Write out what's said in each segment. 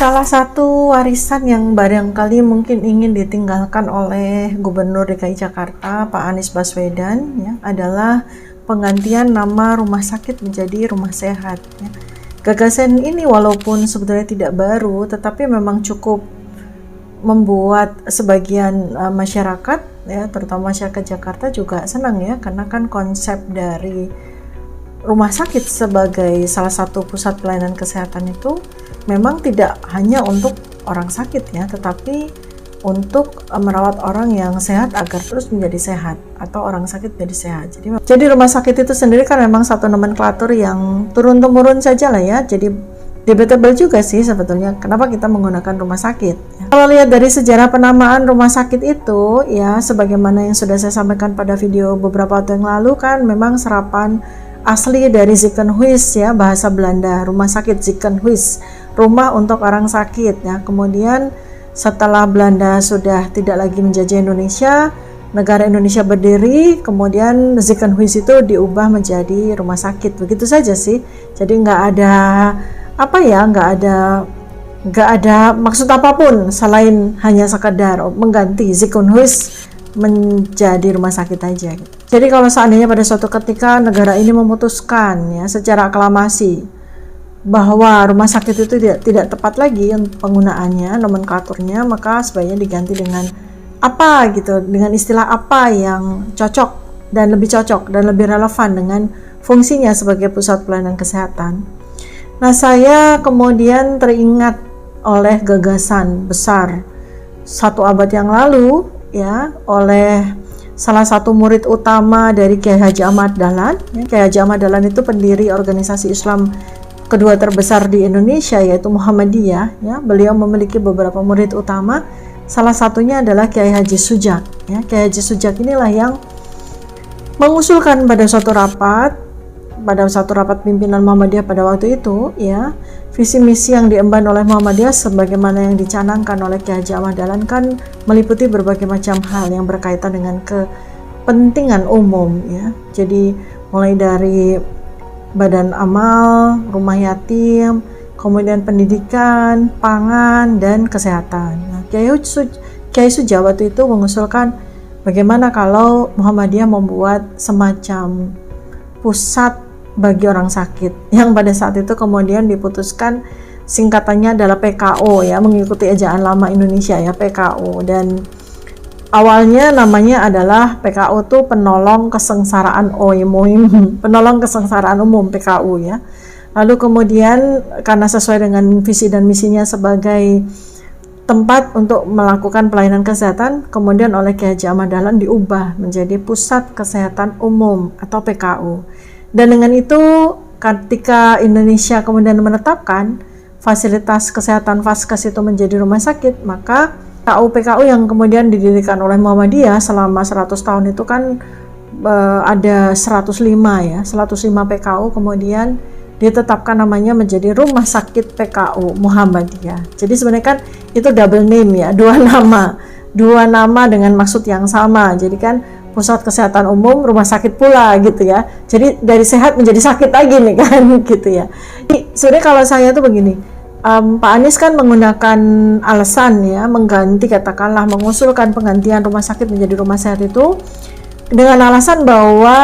Salah satu warisan yang barangkali mungkin ingin ditinggalkan oleh Gubernur DKI Jakarta, Pak Anies Baswedan, ya, adalah penggantian nama rumah sakit menjadi rumah sehat. Ya. Gagasan ini walaupun sebetulnya tidak baru, tetapi memang cukup membuat sebagian masyarakat, ya, terutama masyarakat Jakarta juga senang ya, karena kan konsep dari rumah sakit sebagai salah satu pusat pelayanan kesehatan itu memang tidak hanya untuk orang sakit ya, tetapi untuk merawat orang yang sehat agar terus menjadi sehat atau orang sakit menjadi sehat. Jadi rumah sakit itu sendiri kan memang satu nomenklatur yang turun-temurun saja lah ya. Jadi debatable juga sih sebetulnya kenapa kita menggunakan rumah sakit. Ya. Kalau lihat dari sejarah penamaan rumah sakit itu ya, sebagaimana yang sudah saya sampaikan pada video beberapa waktu yang lalu kan memang serapan asli dari Ziekenhuis ya, bahasa Belanda, rumah sakit Ziekenhuis, rumah untuk orang sakit ya. Kemudian setelah Belanda sudah tidak lagi menjajah Indonesia, negara Indonesia berdiri, kemudian Ziekenhuis itu diubah menjadi rumah sakit. Begitu saja sih. Jadi nggak ada apa ya, nggak ada maksud apapun selain hanya sekedar mengganti Ziekenhuis menjadi rumah sakit aja. Jadi kalau seandainya pada suatu ketika negara ini memutuskan ya secara aklamasi bahwa rumah sakit itu tidak tepat lagi penggunaannya, nomenklaturnya, maka sebaiknya diganti dengan apa gitu, dengan istilah apa yang cocok dan lebih relevan dengan fungsinya sebagai pusat pelayanan kesehatan. Nah, saya kemudian teringat oleh gagasan besar 1 abad yang lalu ya, oleh salah satu murid utama dari Kiai Haji Ahmad Dahlan. Kiai Haji Ahmad Dahlan itu pendiri organisasi Islam kedua terbesar di Indonesia, yaitu Muhammadiyah. Ya, beliau memiliki beberapa murid utama. Salah satunya adalah Kiai Haji Sujak. Ya, Kiai Haji Sujak inilah yang mengusulkan pada suatu rapat pimpinan Muhammadiyah pada waktu itu, ya, visi misi yang diemban oleh Muhammadiyah sebagaimana yang dicanangkan oleh Kiai Haji Ahmad Dahlan kan meliputi berbagai macam hal yang berkaitan dengan kepentingan umum ya. Jadi mulai dari badan amal, rumah yatim, kemudian pendidikan, pangan, dan kesehatan. Nah, Kiai Sujak waktu itu mengusulkan bagaimana kalau Muhammadiyah membuat semacam pusat bagi orang sakit, yang pada saat itu kemudian diputuskan singkatannya adalah PKO ya, mengikuti ejaan lama Indonesia ya, PKO. Dan awalnya namanya adalah PKO itu penolong kesengsaraan penolong kesengsaraan umum, PKU ya. Lalu kemudian karena sesuai dengan visi dan misinya sebagai tempat untuk melakukan pelayanan kesehatan, kemudian oleh Kiai Haji Ahmad Dahlan diubah menjadi Pusat Kesehatan Umum atau PKU. Dan dengan itu ketika Indonesia kemudian menetapkan fasilitas kesehatan Vaskes itu menjadi rumah sakit, maka PKU yang kemudian didirikan oleh Muhammadiyah selama 100 tahun itu kan ada 105 ya, 105 PKU kemudian ditetapkan namanya menjadi Rumah Sakit PKU Muhammadiyah. Jadi sebenarnya kan itu double name ya, dua nama dengan maksud yang sama. Jadi kan pusat kesehatan umum, rumah sakit pula gitu ya. Jadi dari sehat menjadi sakit lagi nih kan gitu ya. Jadi sebenarnya kalau saya tuh begini, Pak Anies kan menggunakan alasan ya, mengganti katakanlah mengusulkan penggantian rumah sakit menjadi rumah sehat itu dengan alasan bahwa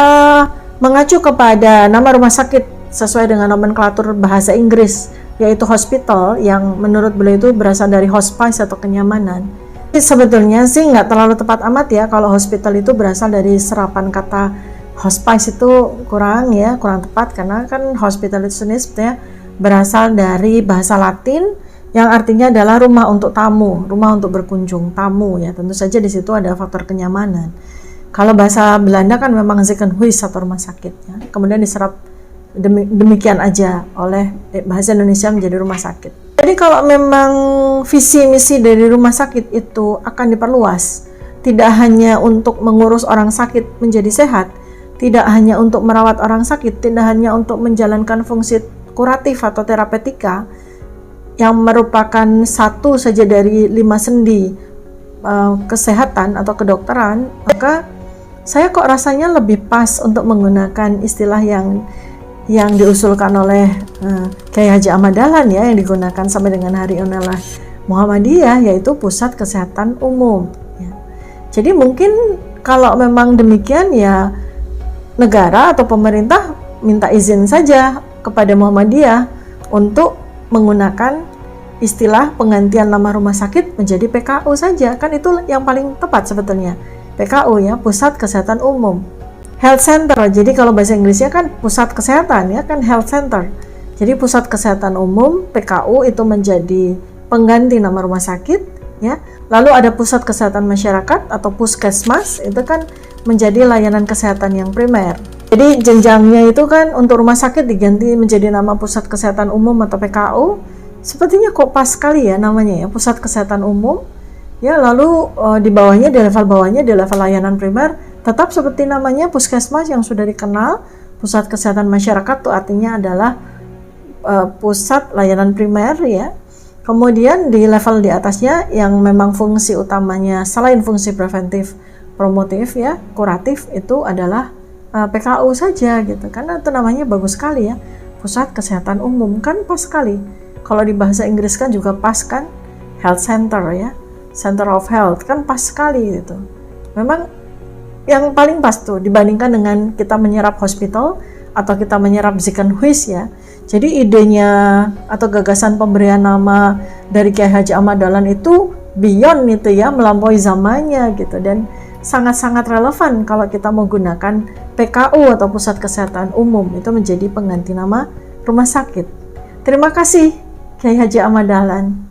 mengacu kepada nama rumah sakit sesuai dengan nomenklatur bahasa Inggris yaitu hospital, yang menurut beliau itu berasal dari hospice atau kenyamanan. Sebetulnya sih nggak terlalu tepat amat ya kalau hospital itu berasal dari serapan kata hospice, itu kurang tepat karena kan hospital itu sendiri sebetulnya berasal dari bahasa Latin yang artinya adalah rumah untuk tamu, rumah untuk berkunjung tamu ya. Tentu saja di situ ada faktor kenyamanan. Kalau bahasa Belanda kan memang Ziekenhuis atau rumah sakit ya. Kemudian diserap demikian aja oleh bahasa Indonesia menjadi rumah sakit. Jadi kalau memang visi misi dari rumah sakit itu akan diperluas, tidak hanya untuk mengurus orang sakit menjadi sehat, tidak hanya untuk merawat orang sakit, tidak hanya untuk menjalankan fungsi kuratif atau terapeutika yang merupakan satu saja dari 5 sendi kesehatan atau kedokteran, maka saya kok rasanya lebih pas untuk menggunakan istilah yang diusulkan oleh Kiai Haji Ahmad Dahlan ya, yang digunakan sampai dengan hari ini oleh Muhammadiyah, yaitu Pusat Kesehatan Umum ya. Jadi mungkin kalau memang demikian ya, negara atau pemerintah minta izin saja kepada Muhammadiyah untuk menggunakan istilah penggantian nama rumah sakit menjadi PKU saja, kan itu yang paling tepat sebetulnya. PKU ya, Pusat Kesehatan Umum. Health Center, jadi kalau bahasa Inggrisnya kan pusat kesehatan ya kan, Health Center. Jadi Pusat Kesehatan Umum, PKU, itu menjadi pengganti nama rumah sakit ya. Lalu ada Pusat Kesehatan Masyarakat atau Puskesmas, itu kan menjadi layanan kesehatan yang primer. Jadi jenjangnya itu kan untuk rumah sakit diganti menjadi nama Pusat Kesehatan Umum atau PKU. Sepertinya kok pas sekali ya namanya ya, Pusat Kesehatan Umum. Ya, lalu di bawahnya, di level bawahnya, di level layanan primer tetap seperti namanya Puskesmas yang sudah dikenal. Pusat Kesehatan Masyarakat itu artinya adalah pusat layanan primer ya. Kemudian di level di atasnya yang memang fungsi utamanya selain fungsi preventif, promotif ya, kuratif, itu adalah PKU saja gitu. Karena itu namanya bagus sekali ya, Pusat Kesehatan Umum, kan pas sekali. Kalau di bahasa Inggris kan juga pas kan, Health Center ya, Center of Health, kan pas sekali gitu. Memang yang paling pas tuh dibandingkan dengan kita menyerap hospital atau kita menyerap Ziekenhuis ya. Jadi idenya atau gagasan pemberian nama dari Kiai Haji Ahmad Dahlan itu beyond itu ya, melampaui zamannya gitu, dan sangat-sangat relevan kalau kita menggunakan PKU atau Pusat Kesehatan Umum itu menjadi pengganti nama rumah sakit. Terima kasih Kiai Haji Ahmad Dahlan.